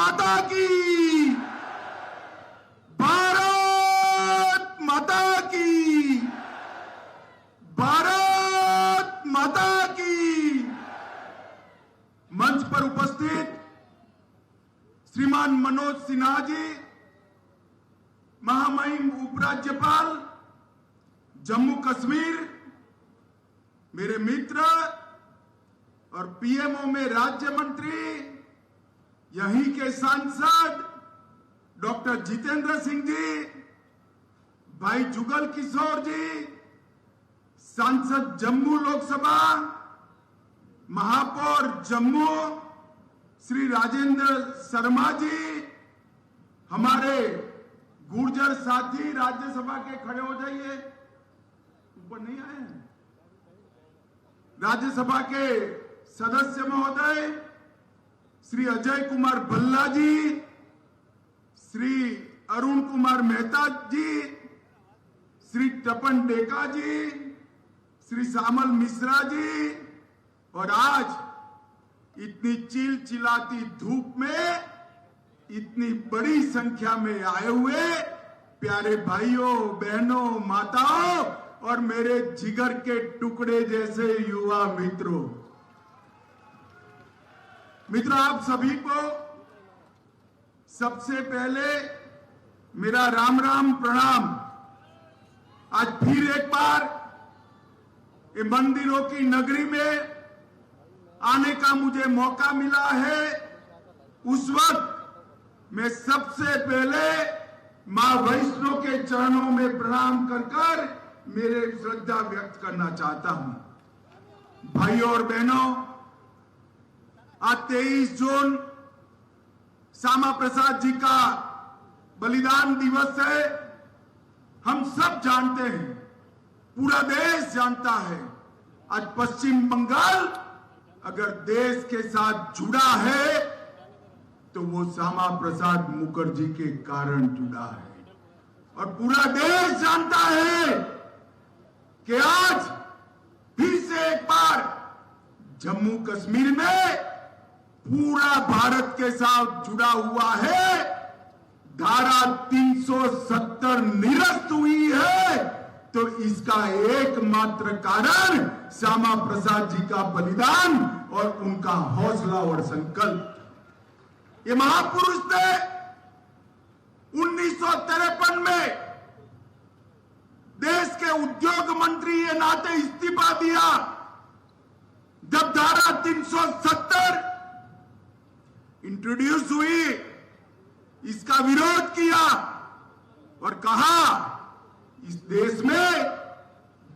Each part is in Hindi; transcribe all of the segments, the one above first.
माता की, भारत माता की, भारत माता की। मंच पर उपस्थित श्रीमान मनोज सिन्हा जी, महामहिम उपराज्यपाल जम्मू कश्मीर, मेरे मित्र और पीएमओ में राज्य मंत्री, यहीं के सांसद डॉक्टर जितेंद्र सिंह जी, भाई जुगल किशोर जी, सांसद जम्मू लोकसभा, महापौर जम्मू श्री राजेंद्र शर्मा जी, हमारे गुर्जर साथी राज्यसभा के खड़े हो जाइए, ऊपर नहीं आए हैं, राज्यसभा के सदस्य महोदय श्री अजय कुमार भल्ला जी, श्री अरुण कुमार मेहता जी, श्री तपन डेका जी, श्री श्यामल मिश्रा जी, और आज इतनी चिलचिलाती धूप में इतनी बड़ी संख्या में आए हुए प्यारे भाइयों, बहनों, माताओं और मेरे जिगर के टुकड़े जैसे युवा मित्रों, आप सभी को सबसे पहले मेरा राम राम प्रणाम। आज फिर एक बार ये मंदिरों की नगरी में आने का मुझे मौका मिला है। उस वक्त मैं सबसे पहले मां वैष्णो के चरणों में प्रणाम कर मेरे श्रद्धा व्यक्त करना चाहता हूं। भाइयों और बहनों, आज 23 जून श्यामा प्रसाद जी का बलिदान दिवस है। हम सब जानते हैं, पूरा देश जानता है, आज पश्चिम बंगाल अगर देश के साथ जुड़ा है तो वो श्यामा प्रसाद मुखर्जी के कारण जुड़ा है। और पूरा देश जानता है कि आज फिर से एक बार जम्मू कश्मीर में पूरा भारत के साथ जुड़ा हुआ है। धारा 370 निरस्त हुई है तो इसका एकमात्र कारण श्यामा प्रसाद जी का बलिदान और उनका हौसला और संकल्प। ये महापुरुष ने 1953 में देश के उद्योग मंत्री के नाते इस्तीफा दिया। जब धारा 370 इंट्रोड्यूस हुई, इसका विरोध किया और कहा इस देश में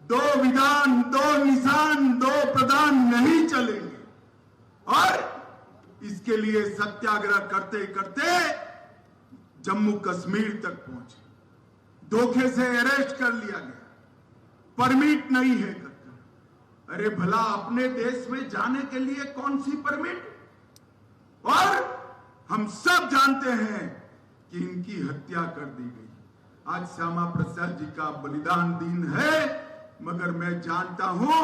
2 विधान, 2 निशान, 2 प्रधान नहीं चलेंगे। और इसके लिए सत्याग्रह करते करते जम्मू कश्मीर तक पहुंचे। धोखे से अरेस्ट कर लिया गया, परमिट नहीं है करके। अरे भला अपने देश में जाने के लिए कौन सी परमिट? और हम सब जानते हैं कि इनकी हत्या कर दी गई। आज श्यामा प्रसाद जी का बलिदान दिन है, मगर मैं जानता हूं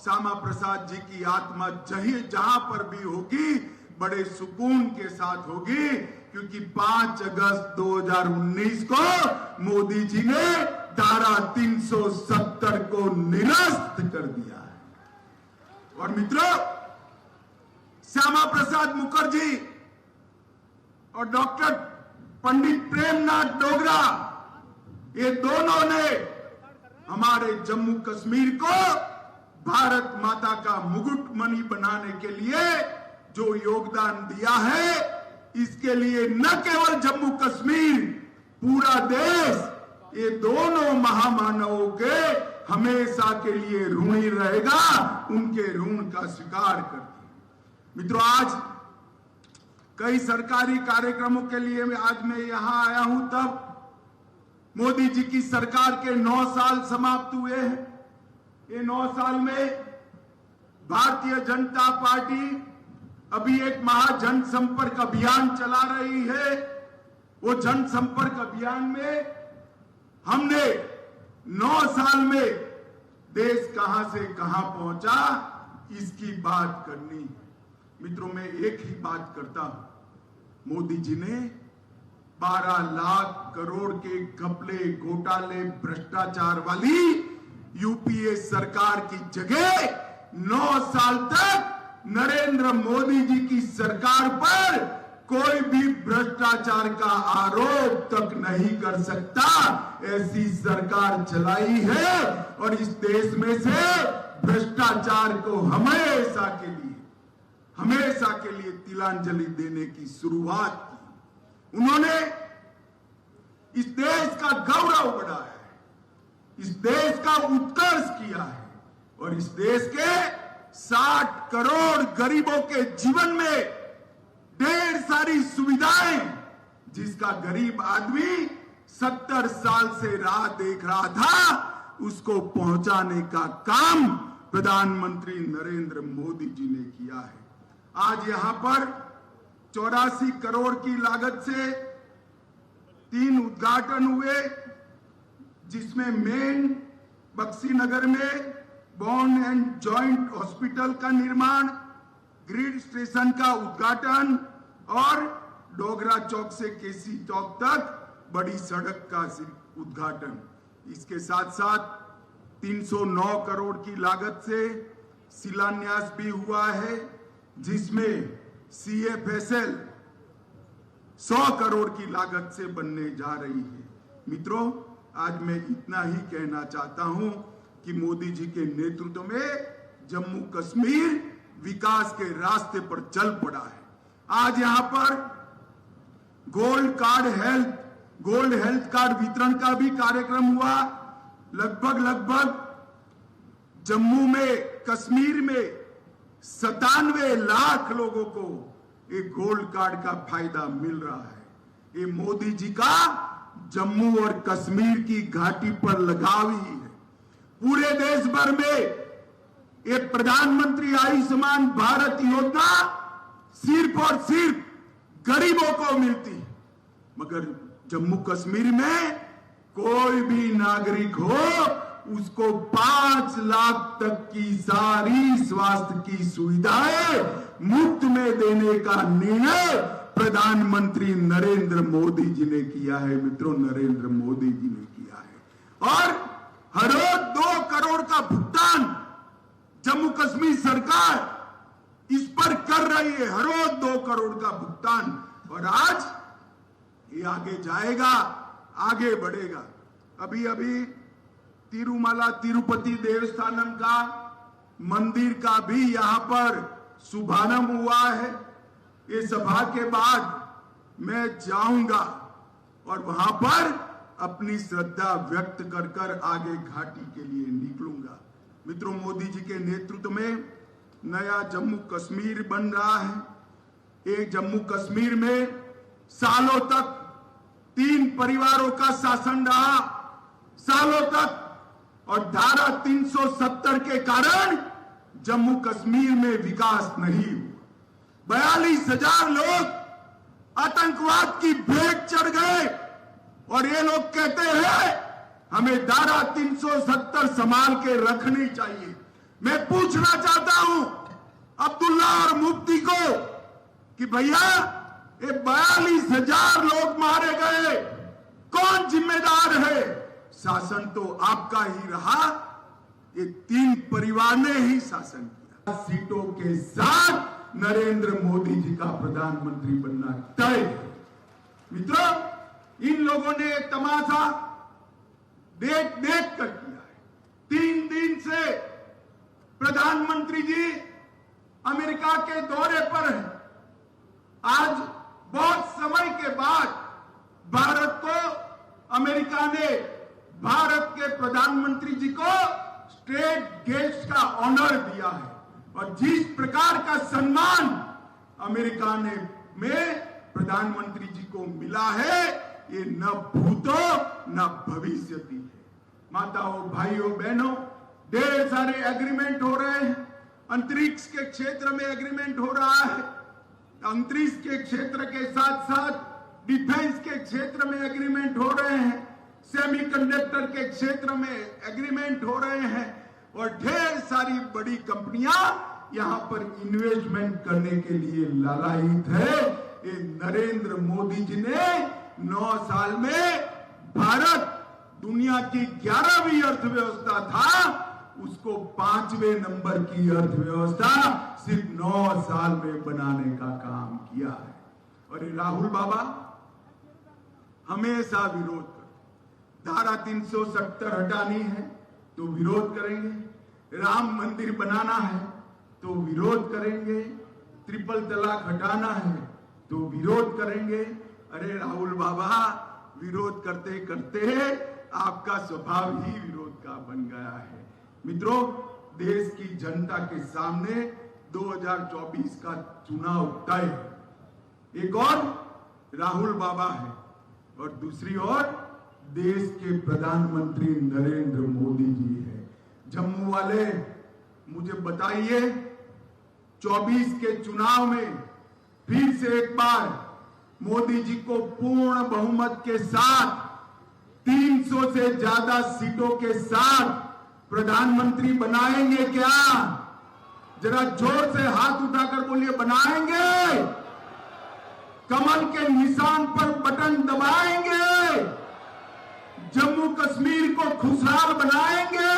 श्यामा प्रसाद जी की आत्मा जहां पर भी होगी बड़े सुकून के साथ होगी, क्योंकि 5 अगस्त 2019 को मोदी जी ने धारा 370 को निरस्त कर दिया है। और मित्रों, श्यामा प्रसाद मुखर्जी और डॉक्टर पंडित प्रेमनाथ डोगरा, ये दोनों ने हमारे जम्मू कश्मीर को भारत माता का मुकुटमणि बनाने के लिए जो योगदान दिया है, इसके लिए न केवल जम्मू कश्मीर, पूरा देश ये दोनों महामानवों के हमेशा के लिए ऋणी रहेगा, उनके ऋण का स्वीकार करते। मित्रों, आज कई सरकारी कार्यक्रमों के लिए आज मैं यहां आया हूं, तब मोदी जी की सरकार के 9 साल समाप्त हुए हैं। ये 9 साल में भारतीय जनता पार्टी अभी एक महाजन संपर्क अभियान चला रही है। वो जन संपर्क अभियान में हमने 9 साल में देश कहां से कहां पहुंचा, इसकी बात करनी है। मित्रों, मैं एक ही बात करता हूं, मोदी जी ने 12 लाख करोड़ के घपले, घोटाले, भ्रष्टाचार वाली यूपीए सरकार की जगह 9 साल तक नरेंद्र मोदी जी की सरकार पर कोई भी भ्रष्टाचार का आरोप तक नहीं कर सकता, ऐसी सरकार चलाई है। और इस देश में से भ्रष्टाचार को हमेशा के लिए तिलांजलि देने की शुरुआत की। उन्होंने इस देश का गौरव बढ़ाया है, इस देश का उत्कर्ष किया है और इस देश के 60 करोड़ गरीबों के जीवन में ढेर सारी सुविधाएं, जिसका गरीब आदमी 70 साल से राह देख रहा था, उसको पहुंचाने का काम प्रधानमंत्री नरेंद्र मोदी जी ने किया है। आज यहां पर 84 करोड़ की लागत से 3 उद्घाटन हुए, जिसमें मेन बक्सीनगर में बोन एंड जॉइंट हॉस्पिटल का निर्माण, ग्रिड स्टेशन का उद्घाटन और डोगरा चौक से केसी चौक तक बड़ी सड़क का उद्घाटन। इसके साथ साथ 309 करोड़ की लागत से शिलान्यास भी हुआ है, जिसमें CFSL 100 करोड़ की लागत से बनने जा रही है। मित्रों, आज मैं इतना ही कहना चाहता हूं कि मोदी जी के नेतृत्व में जम्मू कश्मीर विकास के रास्ते पर चल पड़ा है। आज यहां पर गोल्ड हेल्थ कार्ड वितरण का भी कार्यक्रम हुआ। लगभग जम्मू में, कश्मीर में 97 लाख लोगों को एक गोल्ड कार्ड का फायदा मिल रहा है। ये मोदी जी का जम्मू और कश्मीर की घाटी पर लगाव ही है। पूरे देश भर में ये प्रधानमंत्री आयुष्मान भारत योजना सिर्फ और सिर्फ गरीबों को मिलती है, मगर जम्मू कश्मीर में कोई भी नागरिक हो उसको 5 लाख तक की सारी स्वास्थ्य की सुविधाएं मुफ्त में देने का निर्णय प्रधानमंत्री नरेंद्र मोदी जी ने किया है। मित्रों, नरेंद्र मोदी जी ने किया है। और हर रोज 2 करोड़ का भुगतान जम्मू कश्मीर सरकार इस पर कर रही है। हर रोज 2 करोड़ का भुगतान, और आज ये आगे जाएगा, आगे बढ़ेगा। अभी तिरुमला तिरुपति देवस्थानम का मंदिर का भी यहां पर शुभारंभ हुआ है। ये सभा के बाद मैं जाऊंगा और वहां पर अपनी श्रद्धा व्यक्त कर आगे घाटी के लिए निकलूंगा। मित्रों, मोदी जी के नेतृत्व में नया जम्मू कश्मीर बन रहा है। एक जम्मू कश्मीर में सालों तक 3 परिवारों का शासन रहा, सालों तक, और धारा 370 के कारण जम्मू कश्मीर में विकास नहीं हुआ। 42,000 लोग आतंकवाद की भेंट चढ़ गए और ये लोग कहते हैं हमें धारा 370 संभाल के रखनी चाहिए। मैं पूछना चाहता हूं अब्दुल्ला और मुफ्ती को कि भैया, ये 42,000 लोग मारे गए, कौन जिम्मेदार है? शासन तो आपका ही रहा, ये 3 परिवार ने ही शासन किया। सीटों के साथ नरेंद्र मोदी जी का प्रधानमंत्री बनना तय है। मित्रों, इन लोगों ने तमाशा देख कर किया है। 3 दिन से प्रधानमंत्री जी अमेरिका के दौरे पर हैं। आज बहुत समय के बाद भारत को, अमेरिका ने भारत के प्रधानमंत्री जी को स्टेट गेस्ट का ऑनर दिया है, और जिस प्रकार का सम्मान अमेरिका में प्रधानमंत्री जी को मिला है, ये न भूतो न भविष्यति है। माताओं, भाइयों, बहनों, ढेर सारे एग्रीमेंट हो रहे हैं। अंतरिक्ष के क्षेत्र में एग्रीमेंट हो रहा है, अंतरिक्ष के क्षेत्र के साथ साथ डिफेंस के क्षेत्र में एग्रीमेंट हो रहे हैं, सेमीकंडक्टर के क्षेत्र में एग्रीमेंट हो रहे हैं, और ढेर सारी बड़ी कंपनियां यहां पर इन्वेस्टमेंट करने के लिए लालायित है। ये नरेंद्र मोदी जी ने 9 साल में भारत दुनिया की 11वीं अर्थव्यवस्था था, उसको 5वें नंबर की अर्थव्यवस्था सिर्फ 9 साल में बनाने का काम किया है। और राहुल बाबा हमेशा विरोध कर, धारा 370 हटानी है तो विरोध करेंगे, राम मंदिर बनाना है तो विरोध करेंगे, ट्रिपल तलाक हटाना है तो विरोध करेंगे। अरे राहुल बाबा, विरोध करते करते आपका स्वभाव ही विरोध का बन गया है। मित्रों, देश की जनता के सामने 2024 का चुनाव तय है। एक और राहुल बाबा है और दूसरी ओर देश के प्रधानमंत्री नरेंद्र मोदी जी है। जम्मू वाले मुझे बताइए, 24 के चुनाव में फिर से एक बार मोदी जी को पूर्ण बहुमत के साथ 300 से ज्यादा सीटों के साथ प्रधानमंत्री बनाएंगे क्या? जरा जोर से हाथ उठाकर बोलिए, बनाएंगे? कमल के निशान पर बटन दबाएंगे? जम्मू कश्मीर को खुशहाल बनाएंगे?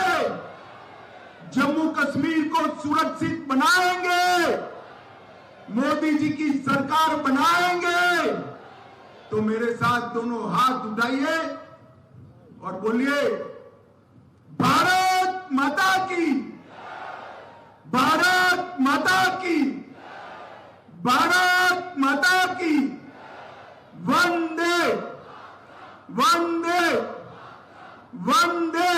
जम्मू कश्मीर को सुरक्षित बनाएंगे? मोदी जी की सरकार बनाएंगे? तो मेरे साथ दोनों हाथ उठाइए और बोलिए, भारत माता की, भारत माता की, भारत माता की, वंदे वंदे वंदे।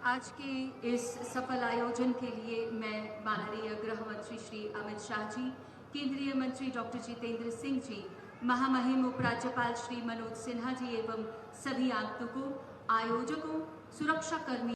आज के इस सफल आयोजन के लिए मैं माननीय गृह मंत्री श्री अमित शाह जी, केंद्रीय मंत्री डॉक्टर जितेंद्र सिंह जी, महामहिम उपराज्यपाल श्री मनोज सिन्हा जी एवं सभी आगंतुकों, आयोजकों, सुरक्षा कर्मी